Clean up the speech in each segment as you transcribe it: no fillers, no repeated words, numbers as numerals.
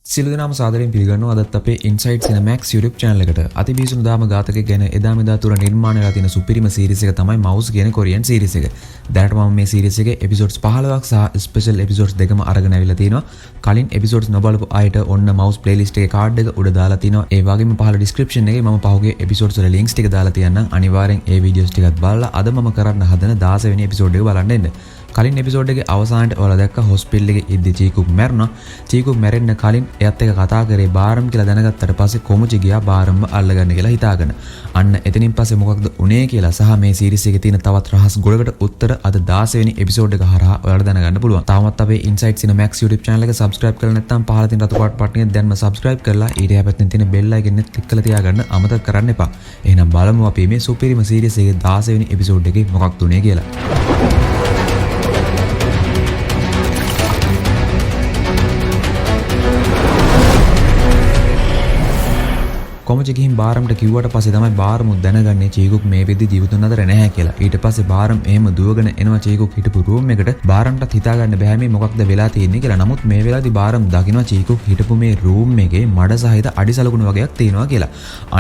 සියලු දෙනාම සාදරයෙන් පිළිගන්නවා අදත් අපේ Inside Cinemax YouTube channel එකට. අතිබීසුණු දාම ඝාතක ගැන එදා මෙදා තුර නිර්මාණය වෙලා තියෙන සුපිරිම series එක තමයි Mouse කියන Korean series එක. දැනට මම මේ series එකේ episodes 15ක් සහ special episodes දෙකම අරගෙන අවිලා තිනවා. කලින් episodes නොබලපු අයට ඔන්න Mouse playlist එකේ card එක උඩ දාලා තිනවා. ඒ වගේම පහළ description එකේ මම පහුගිය episodes වල links ටික දාලා තියන්නම්. අනිවාර්යෙන් ඒ videos ටිකත් බලලා අද මම කරන්න හදන 16 වෙනි episode එක බලන්න එන්න. කලින් එපිසෝඩ් එකේ අවසානයේ ඔයාලා දැක්ක හොස්පිටල් එකේ ඉද්දි චීකුක් මැරුණා. චීකුක් මැරෙන්න කලින් එයත් එක්ක කතා කරේ බාරම් කියලා දැනගත්තට පස්සේ කොමුචි ගියා බාරම්ව අල්ලගන්න කියලා හිතාගෙන. අන්න එතනින් පස්සේ මොකක්ද උනේ කියලා සහ මේ සීරීස් එකේ තියෙන තවත් රහස් ගොඩකට උත්තර අද 16 වෙනි එපිසෝඩ් එක හරහා ඔයාලා දැනගන්න පුළුවන්. තාමත් අපේ Inside Cinemax YouTube channel එක subscribe කරලා නැත්නම් පහළ තියෙන රතු පාට බටන් එක දැන්ම subscribe කරලා ඊට යහපැත්තෙන් තියෙන bell icon එක click කරලා තියාගන්න අමතක කරන්න එපා. එහෙනම් බලමු අපි මේ සුපිරිම සීරීස් එකේ 16 වෙනි එපිසෝඩ් එකේ මොකක්ද උනේ කියලා. කොමචි ගිහින් බාරම්ට කිව්වට පස්සේ තමයි බාරම් දැනගන්නේ චීකුක් මේ වෙද්දි ජීවිතුන් අතර නැහැ කියලා. ඊට පස්සේ බාරම් එහෙම දුවගෙන එනවා චීකුක් හිටපු රූම් එකට. බාරම්ටත් හිතා ගන්න බෑ මේ මොකක්ද වෙලා තියෙන්නේ කියලා. නමුත් මේ වෙලාවේදී බාරම් දකිනවා චීකුක් හිටපු මේ රූම් එකේ මඩ සහිත අඩිසලකුණු වගේක් තියෙනවා කියලා.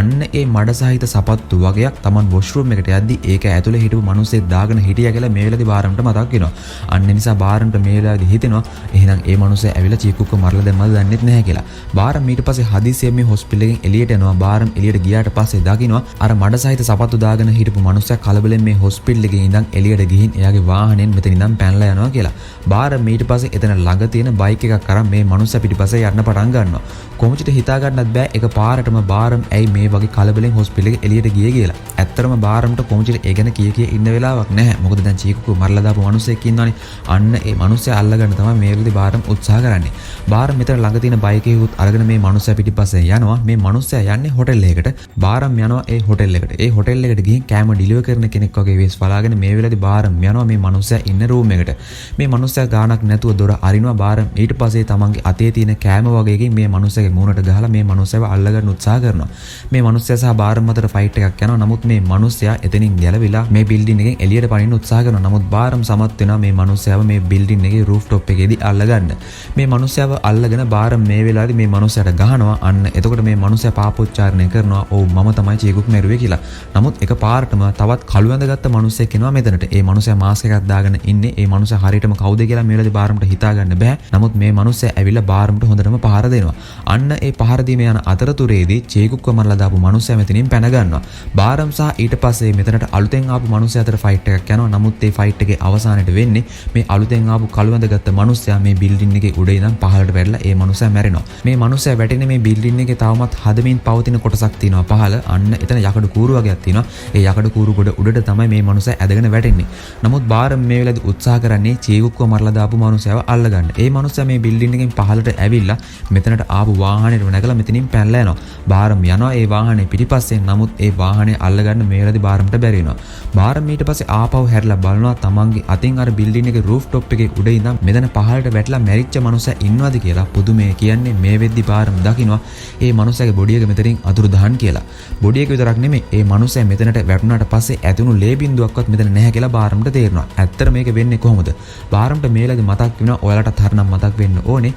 අන්න ඒ මඩ සහිත සපත්තු වගේක් Taman වොෂ්රූම් එකට යද්දි ඒක ඇතුලේ හිටපු මිනිස්සෙක් දාගෙන හිටියා කියලා මේ වෙලාවේදී බාරම්ට මතක් වෙනවා. අන්න නිසා බාරම්ට මේ වෙලාවේදී හිතෙනවා එහෙනම් ඒ මිනිස්සයා ඇවිල්ලා චීකුක්ව මරලා දැම්මද දන්නෙත් නැහැ කියලා. බාරම් ඊට පස්සේ හදිසියෙන් මේ හොස්පිටල් එකෙන් එළියට එනවා. බාරම් එළියට ගියාට පස්සේ දකින්නවා අර මඩ සහිත සපත්තු දාගෙන හිටපු මනුස්සයා කලබලෙන් මේ හොස්පිටල් එකේ ඉඳන් එළියට ගිහින් එයාගේ වාහනයෙන් මෙතන ඉඳන් පැනලා යනවා කියලා. බාරම් ඊට පස්සේ එතන ළඟ තියෙන බයික් එකක් අරන් මේ මනුස්සයා පිටිපස්සේ යන්න පටන් ගන්නවා. කොමුචිට හිතා ගන්නත් බෑ එක පාරටම බාරම් ඇයි මේ වගේ කලබලෙන් හොස්පිටල් එකේ එළියට ගියේ කියලා. ඇත්තටම බාරම්ට කොමුචිට ඒ ගැන කිය ඉන්න වෙලාවක් නැහැ. මොකද දැන් චීකුකු මරලා දාපු මනුස්සයෙක් ඉන්නවනේ. අන්න ඒ මනුස්සයා අල්ලගන්න තමයි මේ වෙලෙදි බාරම් උත්සාහ කරන්නේ. බාරම් මෙතන ළඟ තියෙන බයික් එකකුත් අරගෙන මේ මනුස්සයා පිටිපස්සේ යනවා. මේ මනුස්සයා යන්නේ හොටෙල් එකකට. බාරම් යනවා ඒ හොටෙල් එකට. ඒ හොටෙල් එකට ගිහින් කෑම ඩිලිවර් කරන කෙනෙක් වගේ වෙස් බලාගෙන මේ වෙලාවේදී බාරම් යනවා මේ මනුස්සයා ඉන්න රූම් එකට. මේ මනුස්සයා ගානක් නැතුව දොර අරිනවා. බාරම් ඊට පස්සේ තමන්ගේ අතේ තියෙන කෑම වගේකින් මේ මනුස්සයාගේ මූණට ගහලා මේ මනුස්සයව අල්ලගන්න උත්සාහ කරනවා. මේ මනුස්සයා සහ බාරම් අතර ෆයිට් එකක් යනවා. නමුත් මේ මනුස්සයා එතනින් ගැලවිලා මේ බිල්ඩින් එකෙන් එළියට පනින්න උත්සාහ කරනවා. නමුත් බාරම් සමත් වෙනවා මේ මනුස්සයාව මේ බිල්ඩින් එකේ රූෆ් টොප් එකේදී අල්ලගන්න. මේ මනුස්සයාව අල්ලගෙන බාරම් මේ වෙලාවේදී මේ මනුස්සයාට ගහනවා. අන්න එතකොට මේ මනුස්සයා පාපෝච්චාරණය කරනවා. ඔව් මම තමයි චීකුක් මැරුවේ කියලා. නමුත් එක පාරටම තවත් කළු ඇඳගත්ත මිනිහෙක් එනවා මෙතනට. ඒ මිනිහයා මාස්ක් එකක් දාගෙන ඉන්නේ. ඒ මිනිහයා හරියටම කවුද කියලා මේ වෙලාවේදී බාරම්ට හිතා ගන්න බෑ. නමුත් මේ මිනිහයා ඇවිල්ලා බාරම්ට හොඳටම පහර දෙනවා. අන්න ඒ පහර දීම යන අතරතුරේදී චීකුක්ව මරලා දාපු මිනිහයා මෙතනින් පැන ගන්නවා. බාරම් සහ ඊට පස්සේ මෙතනට අලුතෙන් ආපු මිනිහයා අතර ෆයිට් එකක් යනවා. නමුත් ඒ ෆයිට් එකේ අවසානයේට වෙන්නේ මේ අලුතෙන් ආපු කළු ඇඳගත්ත මිනිහයා මේ බිල්ඩින් එකේ උඩ ඉඳන් පහළට වැටලා ඒ මිනිහයා මැරෙනවා. මේ මිනිහයා වැටෙන්නේ මේ බිල්ඩින් එකේ තවමත් හදමින් පවතින කොටසක් තියෙනවා පහළ. අන්න එතන යකඩ කූරු වගේක් තියෙනවා. ඒ යකඩ කූරු ගොඩ උඩට තමයි මේ මනුස්සයා ඇදගෙන වැටෙන්නේ. නමුත් බාරම් මේ වෙලාවේදී උත්සාහ කරන්නේ චීකුක්ව මරලා දාපු මනුස්සයව අල්ලගන්න. ඒ මනුස්සයා මේ බිල්ඩින් එකෙන් පහළට ඇවිල්ලා මෙතනට ආපු වාහනේට නැගලා මෙතනින් පැනලා යනවා. බාරම් යනවා ඒ වාහනේ පිටිපස්සෙන්. නමුත් ඒ වාහනේ අල්ලගන්න මේ වෙලාවේදී බාරම්ට බැරි වෙනවා. බාරම් ඊට පස්සේ ආපහු හැරිලා බලනවා තමන්ගේ අතින් අර බිල්ඩින් එකේ රූෆ් টොප් එකේ උඩ ඉඳන් මෙතන පහළට වැටලා මැරිච්ච මනුස්සයා ඉන්නවද කියලා පුදුමේ කියන්නේ මේ වෙද්දි බාරම් දකින්නවා. ඒ මනුස්සයාගේ බොඩි එක මෙතනින් අතුරුදහන් කියලා. බොඩි එක විතරක් නෙමෙයි ඒ මනුස්සයා මෙතනට වැටුණාට පස්සේ ඇතුණු ලේ බින්දුවක්වත් මෙතන නැහැ කියලා බාරම්ට තේරෙනවා. ඇත්තට මේක වෙන්නේ කොහොමද? බාරම්ට මේලදී මතක් වෙනවා ඔයාලටත් හරිනම් මතක් වෙන්න ඕනේ.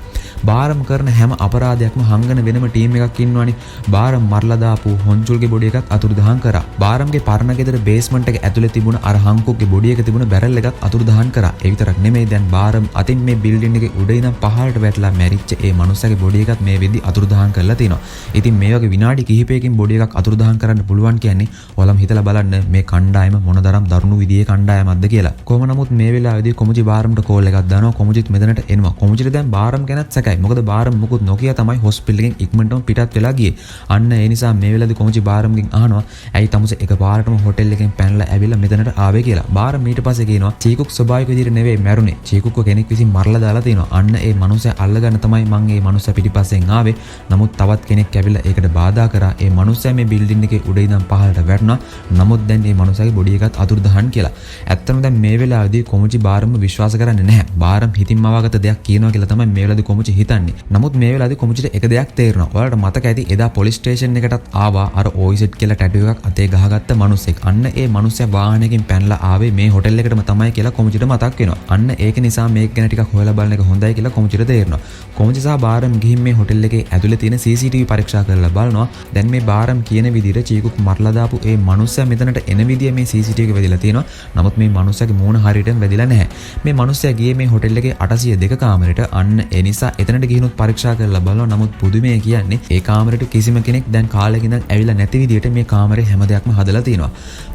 බාරම් කරන හැම අපරාධයක්ම හංගන වෙනම ටීම් එකක් ඉන්නවනේ. බාරම් මරලා දාපු හොන්චුල්ගේ බොඩි එකක් අතුරුදහන් කරා. බාරම්ගේ පරණ ගෙදර බේස්මන්ට් එක ඇතුලේ තිබුණ අර හංකුක්ගේ බොඩි එක තිබුණ බැරල් එකක් අතුරුදහන් කරා. ඒ විතරක් නෙමෙයි දැන් බාරම් අතින් මේ බිල්ඩින් එකේ උඩ ඉඳන් පහළට වැටලා මැරිච්ච ඒ මනුස්සයාගේ බොඩි එකත් මේ වෙද්දි අතුරුදහන් කරලා තිනවා. ඉතින් මේ වගේ විනාඩි කිහිපයකින් බොඩි එකක් අතුරුදහන් කරන්න පුළුවන් කියන්නේ ඔයාලම හිතලා බලන්න මේ කණ්ඩායම මොනතරම් දරුණු විදිහේ කණ්ඩායමක්ද කියලා. කොහොම නමුත් මේ වෙලාවේදී කොමුචි බාරම්ට කෝල් එකක් දානවා. කොමුචිත් මෙතනට එනවා. කොමුචිට දැන් බාරම් ගැනත් සැකයි. මොකද බාරම් මුකුත් නොකිය තමයි හොස්පිටල් එකෙන් ඉක්මනටම පිටත් වෙලා ගියේ. අන්න ඒ නිසා මේ වෙලාවේදී කොමුචි බාරම්ගෙන් අහනවා ඇයි තමුසේ එකපාරටම හොටෙල් එකෙන් පැනලා ඇවිල්ලා මෙතනට ආවේ කියලා. බාරම් ඊට පස්සේ කියනවා චීකුක් ස්වභාවික විදිහට නෙවෙයි මැරුණේ. චීකුක්ව කෙනෙක් විසින් මරලා දාලා තියෙනවා. අන්න ඒ මනුස්සයා අල්ලගන්න තමයි මං ඒ මනුස්සයා පිටිපස්සෙන් ආවේ. නමුත් තවත් කෙනෙක් ඇවිල්ලා ඒකට බාධා බාධා කරා ඒ මනුස්සයා මේ බිල්ඩින් එකේ උඩ ඉඳන් පහළට වැටුණා. නමුත් දැන් මේ මනුස්සයාගේ බොඩි එකත් අතුරුදහන් කියලා. ඇත්තටම දැන් මේ වෙලාවේදී කොමුචි බාරම්ව විශ්වාස කරන්නේ නැහැ. බාරම් හිතින් මවාගත දෙයක් කියනවා කියලා තමයි මේ වෙලාවේදී කොමුචි හිතන්නේ. නමුත් මේ වෙලාවේදී කොමුචිට එක දෙයක් තේරෙනවා. ඔයාලට මතක ඇති එදා පොලිස් ස්ටේෂන් එකටත් ආවා අර OZ කියලා ටැටු එකක් අතේ ගහගත්ත මනුස්සෙක්. අන්න ඒ මනුස්සයා වාහනයකින් පැනලා ආවේ මේ හොටෙල් එකටම තමයි කියලා කොමුචිට මතක් වෙනවා. අන්න ඒක නිසා මේක ගැන ටිකක් හොයලා බලන එක හොඳයි කියලා කොමුචිට තේරෙනවා. කොමුචි සහ බාරම් ගිහින් මේ හොටෙල් එකේ ඇතුලේ තියෙන CCTV පරීක්ෂා කරලා බලනවා. දැන් මේ බාරම් කියන විදිහට චීකුක් මරලා දාපු ඒ මනුස්සයා මෙතනට එන විදිය මේ CCTV එක වැදිලා තියෙනවා. නමුත් මේ මනුස්සයාගේ මූණ හරියටම වැදිලා නැහැ. මේ මනුස්සයා ගියේ මේ හොටෙල් එකේ 802 කාමරෙට. අන්න ඒ නිසා එතනට ගිහිනුත් පරීක්ෂා කරලා බලනවා. නමුත් පුදුමේ කියන්නේ ඒ කාමරෙට කිසිම කෙනෙක් දැන් කාලෙක ඉඳන් ඇවිල්ලා නැති විදියට මේ කාමරේ හැම දෙයක්ම හදලා තියෙනවා.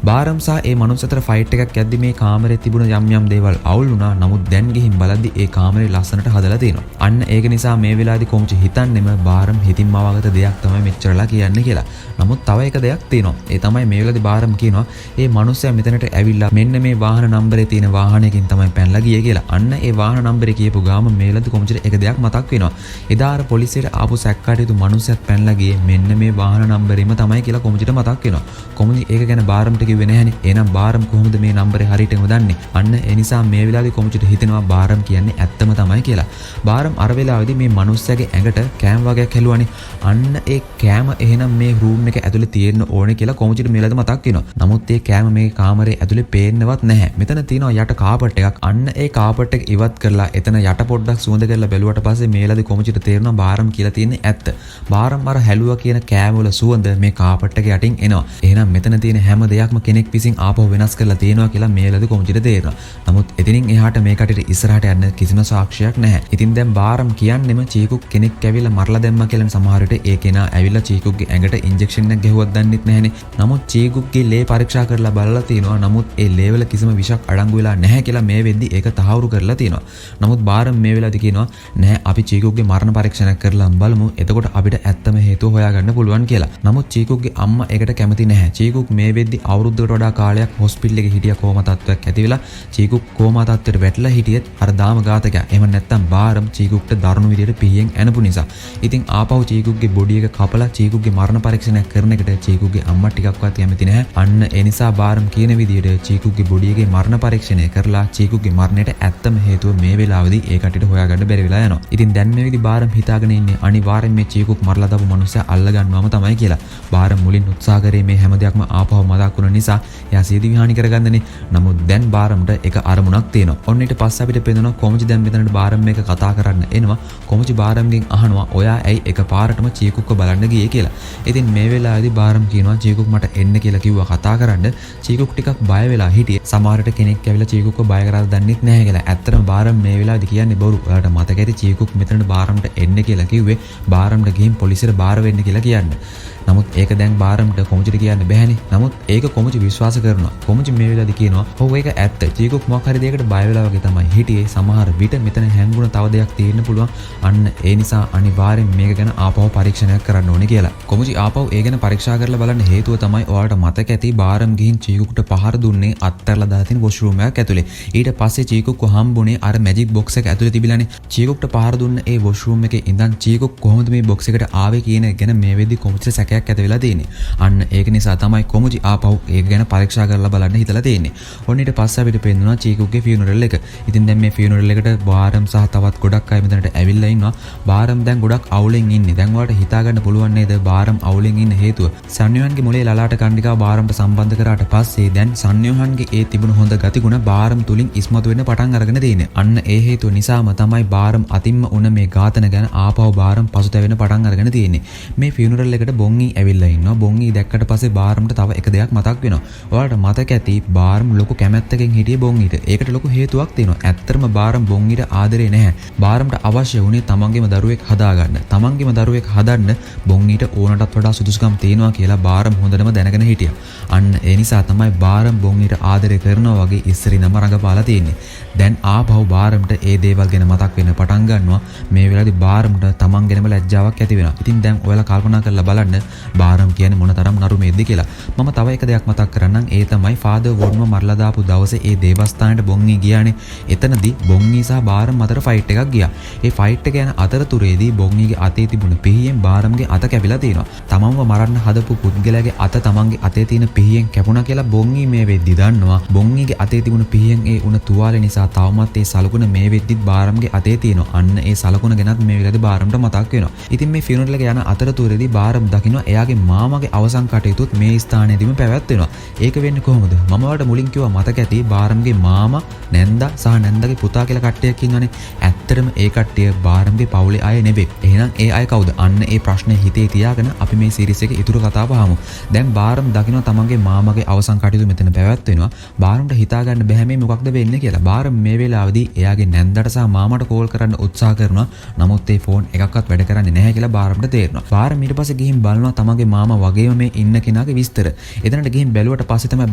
බාරම් සහ ඒ මනුස්ස අතර ෆයිට් එකක් යද්දි මේ කාමරේ තිබුණ යම් දේවල් අවුල් වුණා. නමුත් දැන් ගිහින් බලද්දි ඒ කාමරේ ලස්සනට හදලා තියෙනවා. අන්න ඒක නිසා මේ වෙලාවේදී කොමුචි හිතන්නේම බාරම් හිතින් මවාගත දෙයක් තමයි මෙච්චරලා කියන්නේ කියලා. නමුත් තව එක දෙයක් තියෙනවා. ඒ තමයි මේ වෙලාවේදී බාරම් කියනවා ඒ මනුස්සයා මෙතනට ඇවිල්ලා මෙන්න මේ වාහන නම්බරේ තියෙන වාහනයකින් තමයි පැනලා ගියේ කියලා. අන්න ඒ වාහන නම්බරේ කියපු ගාම මේ වෙලාවේදී කොමුචිට එක දෙයක් මතක් වෙනවා. එදා අර පොලිසියට ආපු සැකකාරයතු මනුස්සයාත් පැනලා ගියේ මෙන්න මේ වාහන නම්බරෙම තමයි කියලා කොමුචිට මතක් වෙනවා. කොමුචි ඒක ගැන බාරම්ට කිව්වේ නැහැනේ. එහෙනම් බාරම් කොහොමද මේ නම්බරේ හරියටම දන්නේ? අන්න ඒ නිසා මේ වෙලාවේදී කොමුචිට හිතෙනවා බාරම් කියන්නේ ඇත්තම තමයි කියලා. බාරම් අර වෙලාවේදී මේ මනුස්සයාගේ ඇඟට කෑම වගේක් හැලුවානේ. අන්න ඒ කෑම එහෙනම් මේ රූම් එක ඇතුලේ තියෙන්න ඕනේ කියලා කොමුචිට මේ වෙලාවේදී මතක් වෙනවා. නමුත් ඒ කෑම මේ කාමරේ ඇතුලේ පේන්නවත් නැහැ. මෙතන තියෙනවා යට කාපට් එකක්. අන්න ඒ කාපට් එක ඉවත් කරලා එතන යට පොඩ්ඩක් සුවඳ කරලා බැලුවට පස්සේ මේ වෙලාවේදී කොමුචිට තේරෙනවා බාරම් කියලා තියෙන්නේ ඇත්ත. බාරම් අර හැලුවා කියන කෑම වල සුවඳ මේ කාපට් එක යටින් එනවා. එහෙනම් මෙතන තියෙන හැම දෙයක්ම කෙනෙක් විසින් ආපහු වෙනස් කරලා තියෙනවා කියලා මේ වෙලාවේදී කොමුචිට තේරෙනවා. නමුත් එතනින් එහාට මේ කටට ඉස්සරහට යන්න කිසිම සාක්ෂියක් නැහැ. ඉතින් දැන් බාරම් කියන්නෙම චීකුක් කෙනෙක් ඇවිල්ලා මරලා දැම්මා කියලා සමහර විට ඒ කෙනා ඇවිල්ලා චීකුක්ගේ ඇඟට ඉන්ජෙක්ෂන් එකක් ගැහුවක් දන්නෙත් නැහනේ. නමුත් චීකුක්ගේ ලේ පරීක්ෂා කරලා බලලා තියෙනවා. නමුත් ඒ ලේ වල කිසිම විෂක් අඩංගු වෙලා නැහැ කියලා මේ වෙද්දි ඒක තහවුරු කරලා තියෙනවා. නමුත් බාරම් මේ වෙලාවේදී කියනවා නැහැ අපි චීකුක්ගේ මරණ පරීක්ෂණයක් කරලා බලමු. එතකොට අපිට ඇත්තම හේතුව හොයාගන්න පුළුවන් කියලා. නමුත් චීකුක්ගේ අම්මා ඒකට කැමති නැහැ. චීකුක් මේ වෙද්දි අවුරුද්දකට වඩා කාලයක් හොස්පිටල් එකේ හිටිය කෝමා තත්ත්වයක් ඇති වෙලා චීකුක් කෝමා තත්ත්වයට වැටලා හිටියෙත් අර දාම ඝාතකයා. එහෙම නැත්නම් බාරම් චීකුක්ට දරුණු විදියට පිහියෙන් ඇනපු නිසා. ඉතින් ආපහු චීකුක්ගේ බොඩි එක කපලා චීකුක්ගේ මරණ පරීක්ෂණයක් කරන එකට චීකුක්ගේ අම්මා ටිකක්වත් කැමති නැහැ. අන්න ඒ නිසා බාරම් කියන විදියට චීකුක්ගේ බොඩි එකේ මරණ පරීක්ෂණය කරලා චීකුක්ගේ මරණයට ඇත්තම හේතුව මේ වෙලාවේදී ඒ කටට හොයාගන්න බැරි වෙලා යනවා. ඉතින් දැන් මේ විදි බාරම් හිතාගෙන ඉන්නේ අනිවාර්යෙන් මේ චීකුක් මරලා දාපු මනුස්සයා අල්ල ගන්නවම තමයි කියලා. බාරම් මුලින් උත්සාහ කරේ මේ හැම දෙයක්ම ආපහු මතක් වුණ නිසා එයා සියදි විහානි කරගන්නනේ. නමුත් දැන් බාරම්ට එක අරමුණක් තියෙනවා. ඔන්න ඊට පස්සේ අපිට පේනවා කොමුචි දැන් මෙතනට බාරම් මේක කතා කරන්න එනවා. කොමුචි බාරම්ගෙන් අහනවා ඔයා ඇයි එකපාරටම චීකුක්ව බලන්න ගියේ කියලා. ඉතින් මේ වෙලාවේදී බාරම් කියනවා චීකුක් මට එන්න කියලා කිව්වා කතා කරන්න. චීකුක් ටිකක් බය වෙලා හිටියේ. සමහරට කෙනෙක් ඇවිල්ලා චීකුක්ව බය කරලා දන්නෙත් නැහැ කියලා. ඇත්තටම බාරම් මේ වෙලාවේදී කියන්නේ බොරු. ඔයාලට මතක ඇති චීකුක් මෙතනට බාරම්ට එන්න කියලා කිව්වේ බාරම්ට ගිහින් පොලිසියට බාර වෙන්න කියලා කියන්නේ. නමුත් ඒක දැන් බාරම්ට කොමුචිට කියන්න බැහැනේ. නමුත් ඒක කොමුචි විශ්වාස කරනවා. කොමුචි මේ වෙලාවේදී කියනවා ඔව් ඒක ඇත්ත. චීකුක් මොකක් හරි දෙයකට බය වෙලා වගේ තමයි හිටියේ. සමහර විට මෙතන හැංගුණ තව දෙයක් තියෙන්න පුළුවන්. අන්න ඒ නිසා අනිවාර්යෙන් මේක ගැන ආපහු පරීක්ෂණයක් කරන්න ඕනේ කියලා. කොමුචි ආපහු ඒ ගැන පරීක්ෂා කරලා බලන්න හේතුව තමයි ඔයාලට මතක ඇති බාරම් ගිහින් චීකුක්ට පහර දුන්නේ අත්තරලා දාලා තියෙන වොෂ්රූම් එකක් ඇතුලේ. ඊට පස්සේ චීකුක්ව හම්බුනේ අර මැජික් බොක්ස් එක ඇතුලේ තිබිලානේ. චීකුක්ට පහර දුන්න ඒ වොෂ්රූම් එකේ ඉඳන් චීකුක් කොහොමද මේ බොක්ස් එකට ආවේ කියන එක ගැන මේ වෙද්දි කොමුචිට සැකයක් ඇති වෙලා තියෙන්නේ. අන්න ඒක නිසා තමයි කොමුචි ආපහු ඒක ගැන පරීක්ෂා කරලා බලන්න හිතලා තියෙන්නේ. ඔන්න ඊට පස්සේ අපිට පේනවා චීකුක්ගේ ෆියුනරල් එක. ඉතින් දැන් මේ ෆියුනරල් එකට බාරම් සහ තවත් ගොඩක් අය මෙතනට ඇවිල්ලා ඉන්නවා. බාරම් දැන් ගොඩක් අවුලෙන් ඉන්නේ. දැන් ඔයාලට හිතා ගන්න පුළුවන් නේද බාරම් අවුලෙන් ඉන්න හේතුව? සන්යෝහන්ගේ මොලේ ලලාට කණ්ඩිකාව බාරම්ට සම්බන්ධ කරාට පස්සේ දැන් සන්යෝහන්ගේ ඒ තිබුණු හොඳ ගතිගුණ බාරම් තුලින් ඉස්මතු වෙන්න පටන් අරගෙන තියෙන්නේ. අන්න ඒ හේතුව නිසාම තමයි බාරම් අතින්ම උන මේ ඝාතන ගැන ආපහු බාරම් පසුතැවෙන්න පටන් අරගෙන තියෙන්නේ. මේ ෆියුනරල් එකට බොන්ගී ඇවිල්ලා ඉන්නවා. බොන්ගී දැක්කට පස්සේ බාරම්ට තව එක දෙයක් මතක් වෙනවා. ඔයාලට මතක ඇති බාරම් ලොකු කැමැත්තකින් හිටියේ බොන්ගීට. ඒකට ලොකු හේතුවක් තියෙනවා. ඇත්තටම බාරම් බොන්ගීට ආදරේ නැහැ. බාරම්ට අවශ්‍ය වුණේ තමන්ගේම දරුවෙක් හදාගන්න. තමන්ගේම දරුවෙක් හදන්න බොන්ගීට ඕනටත් වඩා සුදුසුකම් තියෙනවා කියලා බාරම් හොඳටම දැනගෙන හිටියා. අන්න ඒ නිසා තමයි බාරම් බොන්ගීට ආදරේ කරනවා වගේ ඉස්සරින්ම රඟපාලා තියෙන්නේ. දැන් ආපහු බාරම්ට ඒ දේවල් ගැන මතක් වෙන්න පටන් ගන්නවා. මේ වෙලාවේදී බාරම්ට තමන් ගැනම ලැජ්ජාවක් ඇති වෙනවා. ඉතින් දැන් ඔයාලා කල්පනා කරලා බලන්න බාරම් කියන්නේ මොන තරම් නරුමේද්ද කියලා. මම තව එක දෙයක් මතක් කරන්නම්. ඒ තමයි ෆාදර් වොඩ්ම මරලා දාපු දවසේ ඒ දේවස්ථානයට බොන්ගී ගියානේ. එතනදී බොන්ගී සහ බාරම් අතර ෆයිට් එකක් ගියා. ඒ ෆයිට් එක යන අතරතුරේදී බොන්ගීගේ අතේ තිබුණ පිහියෙන් බාරම්ගේ අත කැපිලා තියෙනවා. තමන්ව මරන්න හදපු පුද්ගලයාගේ අත තමන්ගේ අතේ තියෙන පිහියෙන් කැපුණා කියලා බොන්ගී මේ වෙද්දි දන්නවා. බොන්ගීගේ අතේ තිබුණ පිහියෙන් ඒ උණ තුවාලේ නිසා තවමත් ඒ සලකුණ මේ වෙද්දිත් බාරම්ගේ අතේ තියෙනවා. අන්න ඒ සලකුණ ගැනත් මේ වෙලාවේදී බාරම්ට මතක් වෙනවා. ඉතින් මේ ෆිනරල් එක යන අතරතුරේදී බාරම් දකිනවා එයාගේ මාමාගේ අවසන් කටයුතුත් මේ ස්ථානයේදීම පැවැත්වෙනවා. ඒක වෙන්නේ කොහොමද? මම ඔයාලට මුලින් කිව්වා මතක ඇති බාරම්ගේ මාමා නැන්දා සහ නැන්දාගේ පුතා කියලා කට්ටියක් ඉන්නවනේ. ඇත්තටම ඒ කට්ටිය බාරම්ගේ පවුලේ අය නෙවෙයි. එහෙනම් ඒ අය කවුද? අන්න ඒ ප්‍රශ්නේ හිතේ තියාගෙන අපි මේ සීරීස් එකේ ඉතුරු කතාව අහමු. දැන් බාරම් දකිනවා තමන්ගේ මාමාගේ අවසන් කටයුතු මෙතන පැවැත්වෙනවා. බාරම්ට හිතා ගන්න බැහැ මේ මොකක්ද වෙන්නේ කියලා. බාරම් මේ වෙලාවේදී එයාගේ නැන්දාට සහ මාමාට කෝල් කරන්න උත්සාහ කරනවා. නමුත් ඒ ෆෝන් එකක්වත් වැඩ කරන්නේ නැහැ කියලා බාරම්ට තේරෙනවා. බාරම් ඊට පස්සේ ගිහින් බලනවා තමන්ගේ මාමා වගේම මේ ඉන්න කෙනාගේ විස්තර. එතනට ගිහින් බැලුවට පස්සේ තමයි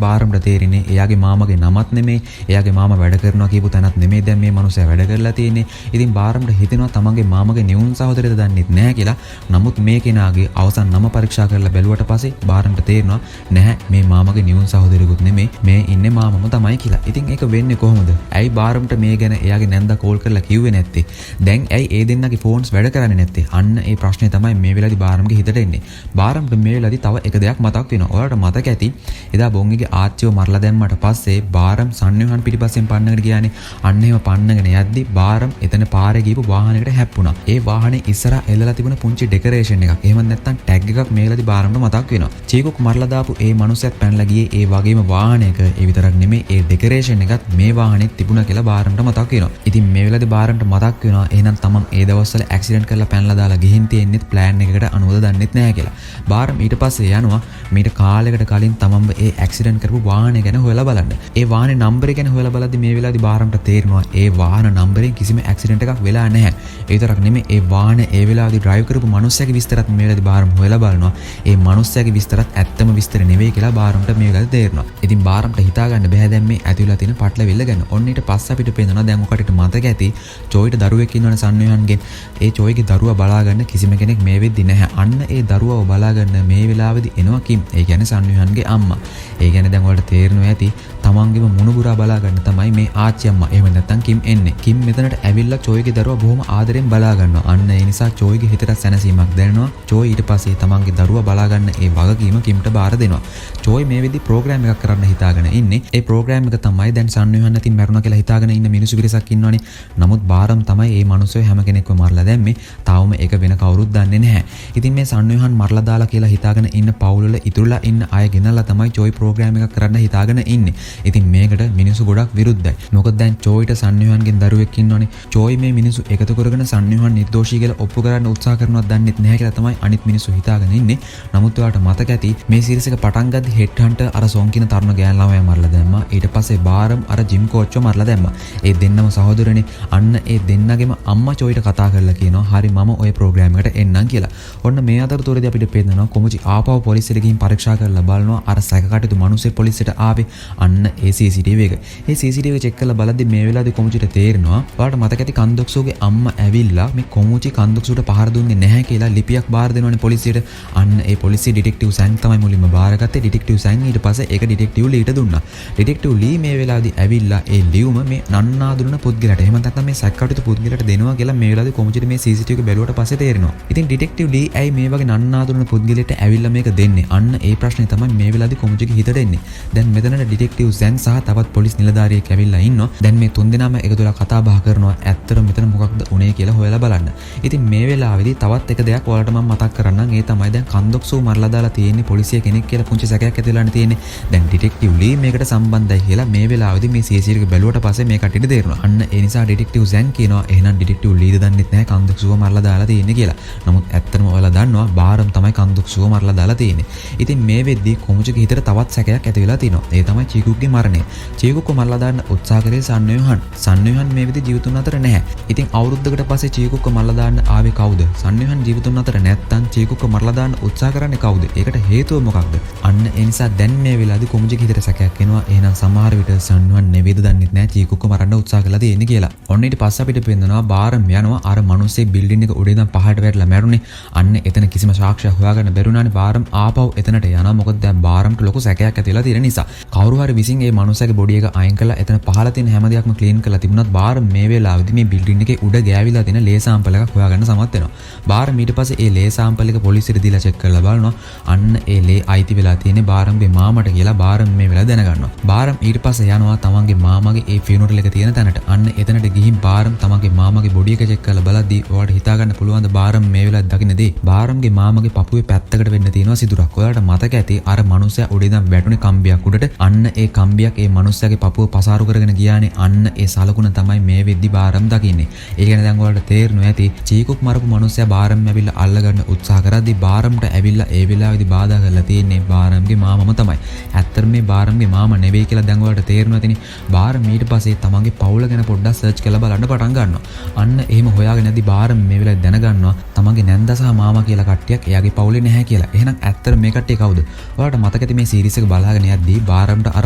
බාරම්ට තේරෙන්නේ එයාගේ මාමාගේ නමත් නෙමෙයි, එයාගේ මාමා වැඩ කරනවා කියපු තැනත් නෙමෙයි දැන් මේ මනුස්සයා වැඩ කරලා තියෙන්නේ. ඉතින් බාරම්ට හිතෙනවා තමන්ගේ මාමාගේ නියුන් සහෝදරයද දන්නෙත් නැහැ කියලා. නමුත් මේ කෙනාගේ අවසන් නම පරීක්ෂා කරලා බැලුවට පස්සේ බාරම්ට තේරෙනවා නැහැ මේ මාමාගේ නියුන් සහෝදරයෙකුත් නෙමෙයි, මේ ඉන්නේ මාමම තමයි කියලා. ඉතින් ඒක වෙන්නේ කොහොමද? ඇයි බාරම්ට මේ ගැන එයාගේ නැන්දා කෝල් කරලා කිව්වේ නැත්තේ? දැන් ඇයි ඒ දෙන්නගේ ෆෝන්ස් වැඩ කරන්නේ නැත්තේ? අන්න ඒ ප්‍රශ්නේ තමයි මේ වෙලාවේදී බාරම්ගේ හිතට එන්නේ. බාරම්ට මේ වෙලාවේදී තව එක දෙයක් මතක් වෙනවා. ඔයාලට මතක ඇති එදා බොන්ගිගේ ආච්චිව මරලා දැම්මට පස්සේ බාරම් සන්නියෝහන් පිටිපස්සෙන් පන්නගෙන ගියානේ. අන්න එහෙම පන්නගෙන යද්දි බාරම් එතන පාරේ ගිහපු වාහනයකට හැප්පුණා. ඒ වාහනේ ඉස්සරහා එල්ලලා තිබුණ පුංචි ඩෙකරේෂන් එකක්. එහෙම නැත්නම් ටැග් එකක් මේ වෙලාවේදී බාරම්ට මතක් වෙනවා. චීකුක් මරලා දාපු ඒ මනුස්සයත් පැනලා ගියේ ඒ වගේම වාහනයක. ඒ විතරක් නෙමෙයි ඒ ඩෙකරේෂන් එකත් මේ වාහනේත් තිබුණා කියලා බාරම්ට මතක් වෙනවා. ඉතින් මේ වෙලාවේදී බාරම්ට මතක් වෙනවා එහෙනම් තමන් ඒ දවස්වල ඇක්සිඩන්ට් කරලා පැනලා දාලා ගිහින් තියෙන්නේ ප්ලෑන් එකකට අනුවද දන්නෙත් නැහැ කියලා. බාරම් ඊට පස්සේ යනවා මීට කාලයකට කලින් තමන්ව ඒ ඇක්සිඩන්ට් කරපු වාහනය ගැන හොයලා බලන්න. ඒ වාහනේ නම්බරය ගැන හොයලා බලද්දි මේ වෙලාවේදී බාරම්ට තේරෙනවා ඒ වාහන නම්බරෙන් කිසිම ඇක්සිඩන්ට් එකක් වෙලා නැහැ. ඒ විතරක් නෙමෙයි ඒ වාහනේ ඒ වෙලාවේදී ඩ්‍රයිව් කරපු මනුස්සයාගේ විස්තරත් මේ වෙලාවේදී බාරම් හොයලා බලනවා. ඒ මනුස්සයාගේ විස්තරත් ඇත්තම විස්තර නෙවෙයි කියලා බාරම්ට මේ වෙලාවේදී තේරෙනවා. ඉතින් බාරම්ට හිතා ගන්න බෑ දැන් මේ ඇතිවලා තියෙන පටලවිල්ල ගැන. ඔන්න ඊට පස්සේ අපිට පේනවා දැන් ඔකට මතක ඇති චෝයිට දරුවෙක් ඉන්නවනේ සන්නියෝහන්ගෙන්. ඒ චෝයිගේ දරුවා බලා ගන්න කිසිම කෙනෙක් මේ වෙද්දි නැහැ. අන්න ඒ දරුවව බලා ගන්න මේ වෙලාවේදී එනවා කිම්. ඒ කියන්නේ සන්නියෝහන්ගේ අම්මා. ඒ කියන්නේ දැන් ඔයාලට තේරෙනවා ඇති තමන්ගේම මුණුබුරා බලා ගන්න තමයි මේ ආච්චි අම්මා. එහෙම නැත්නම් කිම් එන්නේ. කිම් මෙතනට ඇවිල්ලා චෝයිගේ දරුවා බොහොම ආදරෙන් බලා ගන්නවා. අන්න ඒ නිසා චෝයිගේ හිතට සැනසීමක් දැනෙනවා. චෝයි ඊට පස්සේ තමන්ගේ දරුවා බලා ගන්න ඒ වගකීම කිම්ට බාර දෙනවා. චෝයි මේ වෙද්දි ප්‍රෝග්‍රෑම් එකක් කරන්න හිතාගෙන ඉන්නේ. ඒ ප්‍රෝග්‍රෑම් එක තමයි දැන් සන්නියෝහන් නැතිව මැරුණා කියලා හිතාගෙන ඉන්න මිනිස්සු පිරිසක් ඉන්නවනේ. නමුත් බාරම් තමයි මේ මිනිස්සු හැම කෙනෙක්ව මරලා දැම්මේ. තාවම ඒක වෙන කවුරුත් දන්නේ නැහැ. ඉතින් මේ සන්නියෝහන් මරලා දාලා කියලා හිතාගෙන ඉන්න පවුල්වල ඉතුරුලා ඉන්න අය ගෙනල්ලා තමයි චෝයි ප්‍රෝග්‍රෑම් එකක් කරන්න හිතාගෙන ඉන්නේ. ඉතින් මේකට මිනිස්සු ගොඩක් විරුද්ධයි. මොකද දැන් චෝයිට සන්නියෝහන්ගෙන් දරුවෙක් ඉන්නවනේ. චෝයි මේ මිනිස්සු එකතු කරගෙන සන්නියෝහන් නිර්දෝෂී කියලා ඔප්පු කරන්න උත්සාහ කරනවත් දන්නෙත් නැහැ කියලා තමයි අනිත් මිනිස්සු හිතාගෙන ඉන්නේ. නමුත් ඔයාලට මතක ඇති මේ සීරීස් එක පටන් ගද්දි හෙඩ් හන්ටර් අර සොන් කියන තරුණ ගෑන් ළමයා මරලා දැම්මා. ඊට පස්සේ බාරම් අර ජිම් කෝච්චෝ මරලා දැම්මා. ඒ දෙන්නම සහෝදරනේ. අන්න ඒ දෙන්නගෙම අම්මා චෝයිට කතා කරලා කියනවා හරි මම ඔය ප්‍රෝග්‍රෑම් එකට එන්නම් කියලා. ඔන්න මේ අතරතුරේදී අපිට පේනවා කොමුචි ආපහු පොලිසියට ගිහින් පරීක්ෂා කරලා බලනවා අර සැකකටයුතු මිනිස්සු පොලිසියට ආවේ. අන්න ඒ CCTV එක. ඒ CCTV එක චෙක් කරලා බලද්දි මේ වෙලාවේදී කොමුචිට තේරෙනවා ඔයාලට මතක ඇති කන්දොක්සුගේ අම්මා ඇවිල්ලා මේ කොමුචි කන්දොක්සුට පහර දුන්නේ නැහැ කියලා ලිපියක් බාර දෙනවනේ පොලිසියට. අන්න ඒ පොලිසිය ඩිටෙක්ටිව් සැන් තමයි මුලින්ම බාරගත්තේ. ඩිටෙක්ටිව් සැන් ඊට පස්සේ ඒක ඩිටෙක්ටිව් ලීට දුන්නා. ඩිටෙක්ටිව් ලී මේ වෙලාවේදී ඇවිල්ලා ඒ ලියුම මේ නන්නාඳුන පුද්ගලයාට එහෙම නැත්නම් මේ සැකකටයුතු පුද්ගලයාට දෙනවා කියලා මේ වෙලාවේදී කොමුචිට මේ CCTV එක බැලුවට පස්සේ තේරෙනවා. ඉතින් ඩිටෙක්ටිව් ලී ඇයි මේ වගේ නන්නාඳුන පුද්ගලයාට ඇවිල්ලා මේක දෙන්නේ? අන්න ඒ ප්‍රශ්නේ තමයි මේ වෙලාවේදී කොමුචිගේ හිතට එන්නේ. දැන් මෙතන ඩිටෙක්ටිව් සැන් සහ තවත් පොලිස් නිලධාරියෙක් ඇවිල්ලා ඉන්නවා. දැන් මේ තුන්දෙනාම එකතුලා කතා බහ කරනවා. ඇත්තටම මෙතන මොකක්ද උනේ කියලා හොයලා බලන්න. ඉතින් මේ වෙලාවේදී තවත් එක දෙයක් ඔයාලට මම මතක් කරන්නම්. ඒ තමයි දැන් කන්දොක්සු මරලා දාලා තියෙන්නේ පොලිසිය කෙනෙක් කියලා පුංචි සැකයක් ඇති වෙලානේ තියෙන්නේ. දැන් ඩිටෙක්ටිව් ලී මේකට සම්බන්ධයි කියලා මේ වෙලාවේදී මේ CCTV එක බැලුවට පස්සේ මේ කට්ටියට තේරෙනවා. අන්න ඒ නිසා ඩිටෙක්ටිව් සැන් කියනවා එහෙනම් ඩිටෙක්ටිව් ලීද දන්නෙත් නැහැ කන්දොක්සුව මරලා දාලා තියෙන්නේ කියලා. නමුත් ඇත්තටම ඔයාලා දන්නවා බාරම් තමයි කන්දොක්සු කන්දොක්සුව මරලා දාලා තියෙන්නේ. ඉතින් මේ වෙද්දී කොමුචිගේ හිතට තවත් සැකයක් ඇති වෙලා තියෙනවා. ඒ තමයි චීකුක්ගේ මරණය. චීකුක්ව මරලා දාන්න උත්සාහ කරේ සන්යෝහන්. සන්යෝහන් මේ වෙද්දී ජීවිතුන් අතර නැහැ. ඉතින් අවුරුද්දකට පස්සේ චීකුක්ව මරලා දාන්න ආවේ කවුද? සන්යෝහන් ජීවිතුන් අතර නැත්තම් චීකුක්ව මරලා දාන්න උත්සාහ කරන්නේ කවුද? ඒකට හේතුව මොකක්ද? අන්න ඒ නිසා දැන් මේ වෙලාවේදී කොමුචිගේ හිතට සැකයක් එනවා. එහෙනම් සමහර විට සන්යෝහන් නෙවෙයිද දන්නෙත් නැහැ චීකුක්ව මරන්න උත්සාහ කළා තියෙන්නේ කියලා. ඔන්න ඊට පස්සේ අපිට පේනවා බාරම් යනවා අර මිනිස්සේ බිල්ඩින් එක උඩ ඉඳන් පහළට වැටලා මැරුණේ. අන්න එතන කිසිම සාක්ෂියක් හොයාගන්න බැරුණානේ. බාරම් ආපහු එතනට යනවා. මොකද දැන් බාරම්ට ලොකු සැකයක් ඇති වෙලා තියෙන නිසා. කවුරු හරි විසින් මේ මිනිස්සගේ බොඩි එක අයින් කරලා එතන පහළ තියෙන හැම දෙයක්ම ක්ලීන් කරලා තිබුණත් බාරම් මේ වෙලාවේදී මේ බිල්ඩින් එකේ උඩ ගෑවිලා තියෙන ලේ සාම්පල් එකක් හොයාගන්න සමත් වෙනවා. බාරම් ඊට පස්සේ ඒ ලේ සාම්පල් එක පොලිසියට දීලා චෙක් කරලා බලනවා. අන්න ඒ ලේ අයිති වෙලා තියෙන්නේ බාරම්ගේ මාමට කියලා බාරම් මේ වෙලාව දැනගන්නවා. බාරම් ඊට පස්සේ යනවා තමන්ගේ මාමගේ ඒ ෆියුනරල් එක තියෙන තැනට. අන්න එතනට ගිහින් බාරම් තමන්ගේ මාමගේ බොඩි එක චෙක් කරලා බලද්දී ඔයාලට හිතා ගන්න පුළුවන් ද බාරම් මේ වෙලාව දකින්න දේ. බාරම්ගේ මාමගේ පපුවේ පැත්තකට වෙන්න තියෙනවා සිදුරක්. ඔයාලට මතක ඇති අර මනුස්සයා උඩ ඉඳන් වැටුනේ කම්බියක් උඩට. අන්න ඒ කම්බියක් ඒ මනුස්සයාගේ පපුව පසාරු කරගෙන ගියානේ. අන්න ඒ සලකුණ තමයි මේ වෙද්දි බාරම් දකින්නේ. ඒ කියන්නේ දැන් ඔයාලට තේරෙනවා ඇති චීකුක් මරපු මනුස්සයා බාරම් ඇවිල්ලා අල්ලගන්න උත්සාහ කරද්දී බාරම්ට ඇවිල්ලා ඒ වෙලාවේදී බාධා කරලා තියෙන්නේ බාරම්ගේ මාමම තමයි. ඇත්තට මේ බාරම්ගේ මාම නෙවෙයි කියලා දැන් ඔයාලට තේරෙනවා ඇතිනේ. බාරම් ඊට පස්සේ තමන්ගේ පවුල ගැන පොඩ්ඩක් සර්ච් කරලා බලන්න පටන් ගන්නවා. අන්න එහෙම හොයාගෙන යද්දී බාරම් මේ වෙලාවේ දැනගන්නවා තමන්ගේ නැන්දා සහ මාමා කියලා කට්ටියක් එයාගේ පවුලේ නැහැ කියලා. එහෙනම් ඇත්තට මේ කට්ටිය කවුද? ඔයාලට මතක ඇති මේ සීරීස් එක බලාගෙන යද්දී බාරම්ට අර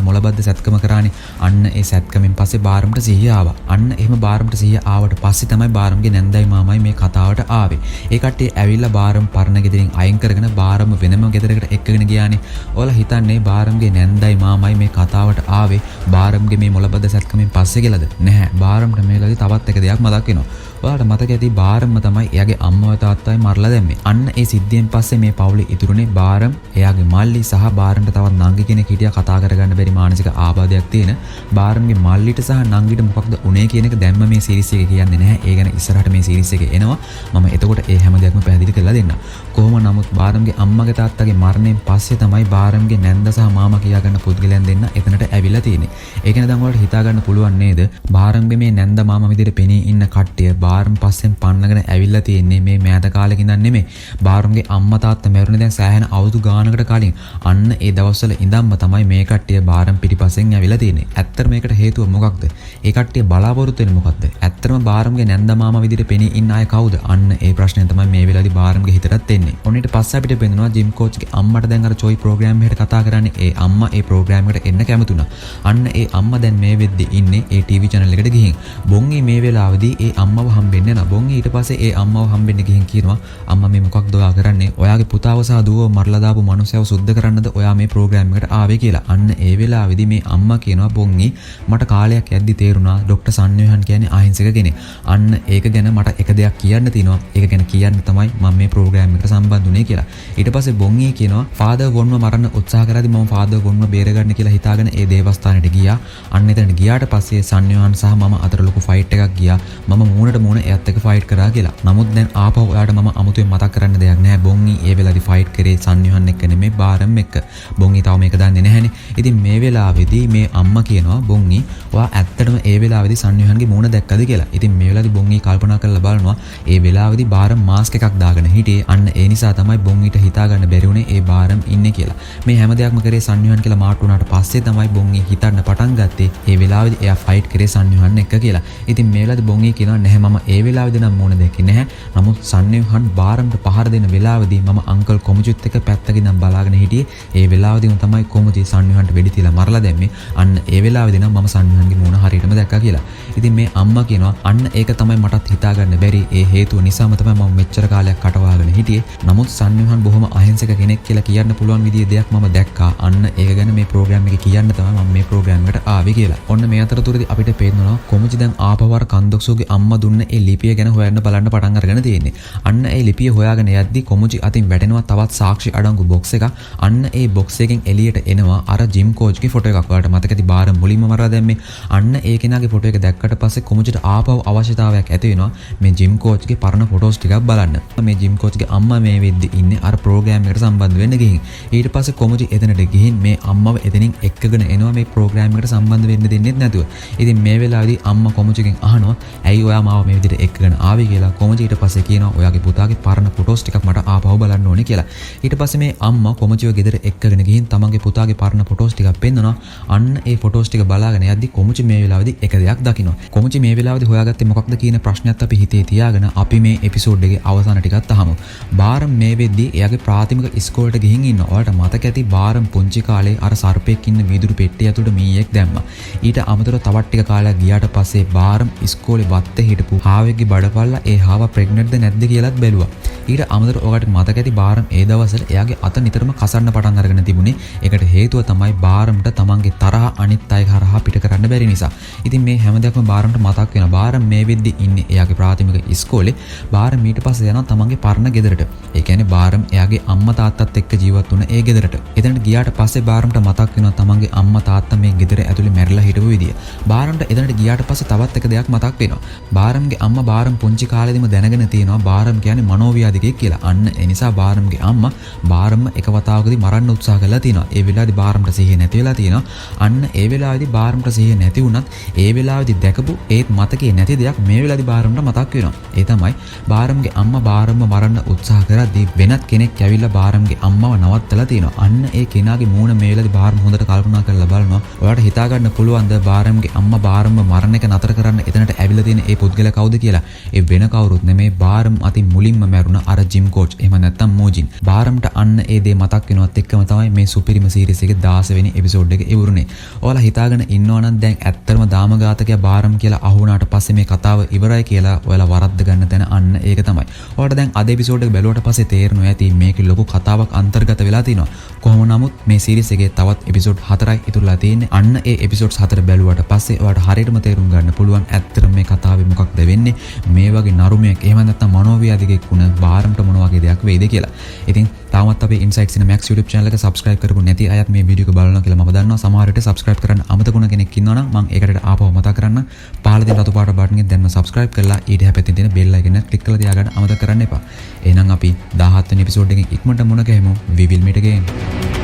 මොළබද්ද සැත්කම කරානේ. අන්න ඒ සැත්කමෙන් පස්සේ බාරම්ට සිහිය ආවා. අන්න එහෙම බාරම්ට සිහිය ආවට පස්සේ තමයි බාරම්ගේ නැන්දයි මාමයි මේ කතාවට ආවේ. ඒ කට්ටිය ඇවිල්ලා බාරම් පරණ ගෙදරින් අයින් කරගෙන බාරම් වෙනම ගෙදරකට එක්කගෙන ගියානේ. ඔයාලා හිතන්නේ බාරම්ගේ නැන්දයි මාමයි මේ කතාවට ආවේ බාරම්ගේ මේ මොළබද්ද සැත්කමෙන් පස්සේ කියලාද? නැහැ. බාරම්ට මේ වෙලාවේදී තවත් එක දෙයක් මතක් වෙනවා. ඔයාලට මතක ඇති බාරම්ම තමයි එයාගේ අම්මව තාත්තවයි මරලා දැම්මේ. අන්න ඒ සිද්ධියෙන් පස්සේ මේ පවුලේ ඉතුරුනේ බාරම්, එයාගේ මල්ලි සහ බාරම්ට තවත් නංගි කෙනෙක් හිටියා කතා කරගන්න බැරි මානසික ආබාධයක් තියෙන. බාරම්ගේ මල්ලිට සහ නංගිට මොකක්ද උනේ කියන එක දැම්ම මේ සීරීස් එකේ කියන්නේ නැහැ. ඒ ගැන ඉස්සරහට මේ සීරීස් එකේ එනවා. මම එතකොට ඒ හැම දෙයක්ම පැහැදිලි කරලා දෙන්නම්. කොහොම නමුත් බාරම්ගේ අම්මගේ තාත්තගේ මරණයෙන් පස්සේ තමයි බාරම්ගේ නැන්ද සහ මාමා කියාගන්න පුද්ගලයන් දෙන්න එතනට ඇවිල්ලා තියෙන්නේ. ඒ කියන්නේ දැන් ඔයාලට හිතා ගන්න පුළුවන් නේද? බාරම්ගේ මේ නැන්ද මාමා විදිහට පෙනී ඉන්න කට්ටිය බාරම් පස්සෙන් පන්නගෙන ඇවිල්ලා තියෙන්නේ මේ මෑත කාලෙක ඉඳන් නෙමෙයි. බාරම්ගේ අම්මා තාත්තා මැරුණේ දැන් සෑහෙන අවුරුදු ගානකට කලින්. අන්න ඒ දවස්වල ඉඳන්ම තමයි මේ කට්ටිය බාරම් පිටිපස්සෙන් ඇවිල්ලා තියෙන්නේ. ඇත්තට මේකට හේතුව මොකක්ද? ඒ කට්ටිය බලාපොරොත්තු වෙන්නේ මොකක්ද? ඇත්තටම බාරම්ගේ නැන්ද මාමා විදිහට පෙනී ඉන්න අය කවුද? අන්න ඒ ප්‍රශ්නේ තමයි මේ වෙලාවේදී බාරම්ගේ හිතටත් එන්නේ. ඔන්න ඊට පස්සේ අපිට පේනවා ජිම් කෝච්ගේ අම්මට දැන් අර චොයි ප්‍රෝග්‍රෑම් එකට කතා කරන්නේ. ඒ අම්මා ඒ ප්‍රෝග්‍රෑම් එකට එන්න කැමතුණා. අන්න ඒ අම්මා දැන් මේ වෙද්දී ඉන්නේ ඒ ටීවී channel එකට ගිහින්. බොන්ගි මේ වෙලාවේදී ඒ අම්මව හම්බෙන්න යනවා. බොන්ගි ඊට පස්සේ ඒ අම්මව හම්බෙන්න ගිහින් කියනවා අම්මා මේ මොකක්ද ඔයා කරන්නේ? ඔයාගේ පුතාව සහ දුවව මරලා දාපු මනුස්සයව සුද්ධ කරන්නද ඔයා මේ ප්‍රෝග්‍රෑම් එකට ආවේ කියලා. අන්න ඒ වෙලාවේදී මේ අම්මා කියනවා බොන්ගි මට කාලයක් යද්දි තේරුණා ડોක්ටර් සන්යෝහන් කියන්නේ අහිංසක කෙනෙක්. අන්න ඒක ගැන මට එක දෙයක් කියන්න තියෙනවා. ඒක ගැන කියන්න තමයි මම මේ ප්‍රෝග්‍රෑම් එකට සම්බන්ධ වුණේ කියලා. ඊට පස්සේ බොන්ගි කියනවා ෆාදර් වොන්ව මරන්න උත්සාහ කරද්දි මම ෆාදර් වොන්ව බේරගන්න කියලා හිතාගෙන ඒ දේවස්ථානෙට ගියා. අන්න එතනට ගියාට පස්සේ සන්යෝහන් සහ මම අතර ලොකු ෆයිට් එකක් ගියා. මම මූණට මූණ එයත් එක්ක ෆයිට් කරා කියලා. නමුත් දැන් ආපහු ඔයාලට මම අමුතුවෙන් මතක් කරන්න දෙයක් නැහැ. බොන්ගි ඒ වෙලාවේදී ෆයිට් කරේ සන්යෝහන් එක්ක නෙමෙයි බාරම් එක්ක. බොන්ගි තාම මේක දන්නේ නැහැනේ. ඉතින් මේ වෙලාවේදී මේ අම්මා කියනවා බොන්ගි ඔයා ඇත්තටම ඒ වෙලාවේදී සන්යෝහන්ගේ මූණ දැක්කද කියලා. ඉතින් මේ වෙලාවේදී බොන්ගි කල්පනා කරලා බලනවා ඒ වෙලාවේදී බාරම් මාස්ක් එකක් දාගෙන හිටියේ. අන්න ඒ නිසා තමයි බොන්ගිට හිතා ගන්න බැරි වුණේ ඒ බාරම් ඉන්නේ කියලා. මේ හැම දෙයක්ම කරේ සන්යෝහන් කියලා මාට් වුණාට පස්සේ තමයි බොන්ගි හිතන්න පටන් ගත්තේ ඒ වෙලාවේදී එයා ෆයිට් කරේ සන්යෝහන් එක්ක කියලා. ඉතින් මේ වෙලාවේදී බොන්ගි කියනවා නැහැ මම ඒ වෙලාවේදී නම් මූණ දැක්කේ නැහැ. නමුත් සන්යෝහන් බාරම්ට පහර දෙන වෙලාවේදී මම අංකල් කොමුචුත් එක්ක පැත්තකින් ඉඳන් බලාගෙන හිටියේ. ඒ වෙලාවේදීම තමයි කොමුචි සන්යෝහන්ට වෙඩි තියලා මරලා දැම්මේ. අන්න ඒ වෙලාවේදී නම් මම සන්යෝහන්ගේ මූණ හරියටම දැක්කා කියලා. ඉතින් මේ අම්මා කියනවා අන්න ඒක තමයි මටත් හිතා ගන්න බැරි. ඒ හේතුව නිසාම තමයි මම මෙච්චර කාලයක් කටවාගෙන හිටියේ. නමුත් සන්යෝහන් බොහොම අහිංසක කෙනෙක් කියලා කියන්න පුළුවන් විදිහේ දෙයක් මම දැක්කා. අන්න ඒක ගැන මේ ප්‍රෝග්‍රෑම් එකේ කියන්න තමයි මම මේ ප්‍රෝග්‍රෑම් එකට ආවේ කියලා. ඔන්න මේ අතරතුරදී අපිට පේනවා කොමුචි දැන් ආපවර කන්දොක්සෝගේ අම්මා දුන්න ඒ ලිපිය ගැන හොයන්න බලන්න පටන් අරගෙන තියෙන්නේ. අන්න ඒ ලිපිය හොයාගෙන යද්දි කොමුචි අතින් වැටෙනවා තවත් සාක්ෂි අඩංගු බොක්ස් එකක්. අන්න ඒ බොක්ස් එකෙන් එළියට එනවා අර ජිම් කෝච්ගේ ෆොටෝ එකක්. ඔයාලට මතක ඇති බාරම් මුලින්ම මරලා දැම්මේ. අන්න ඒ කෙනාගේ ෆොටෝ එක දැක්කට පස්සේ කොමුචිට ආපහු අවශ්‍යතාවයක් ඇති වෙනවා මේ ජිම් කෝච්ගේ පරණ ෆොටෝස් ටිකක් බලන්න. මේ ජිම් කෝච්ගේ අම්මා මේ වෙද්දි ඉන්නේ අර ප්‍රෝග්‍රෑම් එකට සම්බන්ධ වෙන්න ගිහින්. ඊට පස්සේ කොමුචි එතනට ගිහින් මේ අම්මව එතනින් එක්කගෙන එනවා මේ ප්‍රෝග්‍රෑම් එකට සම්බන්ධ වෙන්න දෙන්නෙත් නැතුව. ඉතින් මේ වෙලාවේදී අම්මා කොමුචිගෙන් අහනවා ඇයි ඔයා මාව මේ විදිහට එක්කගෙන ආවේ කියලා. කොමචි ඊට පස්සේ කියනවා ඔයාගේ පුතාගේ පරණ ෆොටෝස් ටිකක් මට ආපහු බලන්න ඕනේ කියලා. ඊට පස්සේ මේ අම්මා කොමචිව ගෙදර එක්කගෙන ගිහින් තමන්ගේ පුතාගේ පරණ ෆොටෝස් ටිකක් පෙන්නනවා. අන්න ඒ ෆොටෝස් ටික බලාගෙන යද්දි කොමචි මේ වෙලාවේදී එක දෙයක් දකිනවා. කොමචි මේ වෙලාවේදී හොයාගත්තේ මොකක්ද කියන ප්‍රශ්නයත් අපි හිතේ තියාගෙන අපි මේ එපිසෝඩ් එකේ අවසාන ටිකත් අහමු. බාරම් මේ වෙද්දී එයාගේ ප්‍රාථමික ඉස්කෝලේට ගිහින් ඉන්නවා. ඔයාලට මතක ඇති බාරම් පුංචි කාලේ අර සර්පෙක් ඉන්න වීදුරු පෙට්ටිය ඇතුළට මීයක් දැම්මා. ඊට අමතරව තවත් ටික කාලයක් ගියාට පස්සේ බාරම් ඉස්කෝලේ වත්තේ හිටපු හාවෙක්ගේ බඩපල්ලා ඒ හාව ප්‍රෙග්නන්ට්ද නැද්ද කියලාත් බැලුවා. ඊට අමතරව ඔයාලට මතක ඇති බාරම් ඒ දවස්වල එයාගේ අත නිතරම කසන්න පටන් අරගෙන තිබුණේ. ඒකට හේතුව තමයි බාරම්ට තමන්ගේ තරහ අනිත් අය හරහා පිට කරන්න බැරි නිසා. ඉතින් මේ හැම දෙයක්ම බාරම්ට මතක් වෙනවා. බාරම් මේ වෙද්දී ඉන්නේ එයාගේ ප්‍රාථමික ඉස්කෝලේ. බාරම් ඊට පස්සේ යනවා තමන්ගේ පරණ ගෙදරට. ඒ කියන්නේ බාරම් එයාගේ අම්මා තාත්තත් එක්ක ජීවත් වුණ ඒ ගෙදරට. එතනට ගියාට පස්සේ බාරම්ට මතක් වෙනවා තමන්ගේ අම්මා තාත්තා මේ ගෙදර ඇතුලේ මැරිලා හිටපු විදිය. බාරම්ට එතනට ගියාට පස්සේ තවත් එක දෙයක් මතක් වෙනවා. බාරම්ගේ අම්මා බාරම් පුංචි කාලේදීම දැනගෙන තියෙනවා බාරම් කියන්නේ මනෝව්‍යාධිකයෙක් කියලා. අන්න ඒ නිසා බාරම්ගේ අම්මා බාරම්ම එක වතාවකදී මරන්න උත්සාහ කළා තියෙනවා. ඒ වෙලාවේදී බාරම්ට සිහිය නැති වෙලා තියෙනවා. අන්න ඒ වෙලාවේදී බාරම්ට සිහිය නැති වුණත් ඒ වෙලාවේදී දැකපු ඒත් මතකේ නැති දෙයක් මේ වෙලාවේදී බාරම්ට මතක් වෙනවා. ඒ තමයි බාරම්ගේ අම්මා බාරම්ව මරන්න උත්සාහ කරද්දී වෙනත් කෙනෙක් ඇවිල්ලා බාරම්ගේ අම්මව නවත්තලා තියෙනවා. අන්න ඒ කෙනාගේ මූණ මේ වෙලාවේදී බාරම් හොඳට කල්පනා කරලා බලනවා. ඔයාලට හිතා ගන්න පුළුවන්ද බාරම්ගේ අම්මා බාරම්ව මරණ එක නතර කරන්න එතනට ඇවිල්ලා තියෙන ඒ පුද්ගලයා කවුද කියලා? ඒ වෙන කවුරුත් නෙමේ බාරම් අතින් මුලින්ම මැරුණ අර ජිම් කෝච්. එහෙම නැත්නම් මෝජින්. බාරම්ට අන්න ඒ දේ මතක් වෙනවත් එක්කම තමයි මේ සුපිරිම සීරීස් එකේ 16 වෙනි එපිසෝඩ් එක ඉවරුනේ. ඔයාලා හිතාගෙන ඉන්නවනම් දැන් ඇත්තටම දාමඝාතකයා බාරම් කියලා අහුණාට පස්සේ මේ කතාව ඉවරයි කියලා ඔයාලා වරද්ද ගන්න තැන අන්න ඒක තමයි. ඔයාලට දැන් අද එපිසෝඩ් එක බැලුවට පස්සේ තේරෙනවා ඇති මේකේ ලොකු කතාවක් අන්තර්ගත වෙලා තියෙනවා. කොහොම නමුත් මේ සීරීස් එකේ තවත් එපිසෝඩ් 4යි ඉතුරුලා තියෙන්නේ. අන්න ඒ එපිසෝඩ්ස් 4 බැලුවට පස්සේ ඔයාලට හරියටම තේරුම් ගන්න පුළුවන් ඇත්තටම මේ කතාවේ මොකක්ද වෙන්නේ. මේ වගේ නරුමයක් එහෙම නැත්නම් මනෝව්‍යාධිකෙක් වුණ බාරම්ට මොන වගේ දෙයක් වෙයිද කියලා. ඉතින් තාමත් අපේ Insights in Max YouTube channel එක subscribe කරපු නැති අයත් මේ වීඩියෝ එක බලනවා කියලා මම දන්නවා. සමහර විට subscribe කරන්න අමතකුණ කෙනෙක් ඉන්නවනම් මම ඒකට ආපහු මතක් කරන්න. පහළ තියෙන රතු පාට button එක දැන්ම subscribe කරලා ඊට හැපෙතින් තියෙන bell icon එක click කරලා තියාගන්න අමතක කරන්න එපා. එහෙනම් අපි 17 වෙනි episode එකෙන් ඉක්මනට මුණ ගැහෙමු. We will meet again.